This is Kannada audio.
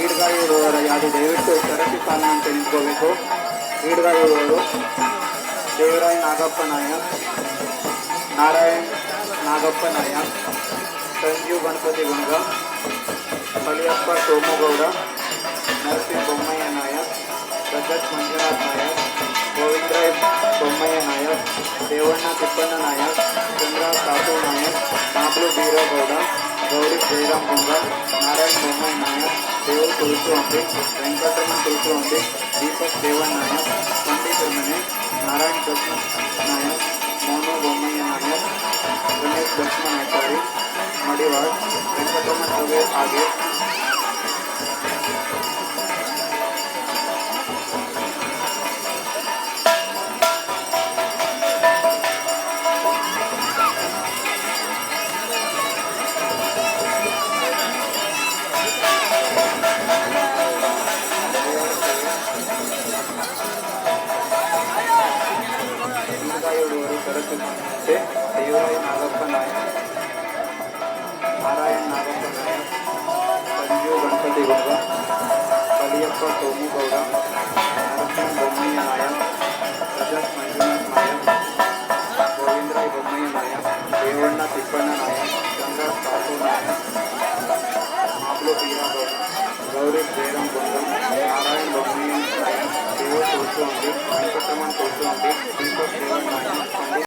ಈಡ್ಗಾಯಿ ಇರುವವರ ಯಾರು ದಯವಿಟ್ಟು ಸರತಿ ಸಾಲಿನಂತೆ ನಿಂತ್ಕೋಬೇಕು. ಈಡ್ಗಾಯಿ ಇರುವವರು ದೇವರಾಯ್ ನಾಗಪ್ಪ ನಾಯಕ್, ನಾರಾಯಣ್ ನಾಗಪ್ಪ ನಾಯಕ್, ಸಂಜೀವ್ ಗಣಪತಿ ಗುಂಗ, ಕಳಿಯಪ್ಪ ಸೋಮಗೌಡ, ನರಸಿಂಹ ಬೊಮ್ಮಯ್ಯ ನಾಯಕ್, ರಜತ್ ಮಂಜುನಾಥ್ ನಾಯಕ್, ಗೋವಿಂದರಾಯ್ ಬೊಮ್ಮಯ್ಯ ನಾಯಕ್, ದೇವಣ್ಣ ತಿಪ್ಪಣ್ಣ ನಾಯಕ್, ಚಂದ್ರ ಸಾತು ನಾಯಕ್, ನಾಬ್ಲು ಬೀರಗೌಡ, ಗೌರಿ ಜಯರಾಮ್ ಗುಂಗ, ನಾರಾಯಣ್ ಬೊಮ್ಮಯ್ಯ ನಾಯಕ್, ದೇವ್ ತುಳಸು ಅಂಬಿ, ವೆಂಕಟರಮಣ ತುಳಸು ಅಂಬಿ, ದೀಪಕ್ ದೇವನ್ ನಾಯಕ್, ಪಂಡಿತ್ ಮನೆ, ನಾರಾಯಣ್ ಕೃಷ್ಣ ನಾಯಕ್, ಮೋನು ಬೊಮ್ಮಯ್ಯ ನಾಯಕ್, ಗಣೇಶ್ ಲಕ್ಷ್ಮಣ ಆಚಾರಿ, ಮಡಿವಾಳ್, ವೆಂಕಟರಮಣ ಸಭೆ ಹಾಗೆ ಸರಸ್ವತಿ ದೇವರಾಯ ನಾಗಪ್ಪ ನಾಯಕ್, ನಾರಾಯಣ್ ನಾಗಪ್ಪ ನಾಯಕ್, ಸಂಜೀವ್ ಗಣಪತಿ ಗುಂಗ, ಕಳಿಯಪ್ಪ ಸೋಮುಗೌಡ, ನರಸಿಂಹ ಬೊಮ್ಮಯ್ಯ ನಾಯಕ್, ರಜತ್ ಮಂಜುನಾಥ್ ನಾಯಕ್, ಗೋವಿಂದರಾಯ್ ಬೊಮ್ಮಯ್ಯ ನಾಯಕ್, ದೇವಣ್ಣ ತಿಪ್ಪಣ್ಣ ನಾಯಕ್, ಚಂದ್ರ ಸಾತು ನಾಯಕ್, ಮಾಬ್ಲು ಬೀರಗೌಡ, ಗೌರಿ ಜಯರಾಮ್ ಗುಂಗ, ನಾರಾಯಣ್ ಬೊಮ್ಮಯ್ಯ ನಾಯಕ್, ದೇವ ತುಳಸು ಅಂಬಿ, ವೆಂಕಟರಮಣ ತುಳಸು ಅಂಬಿ,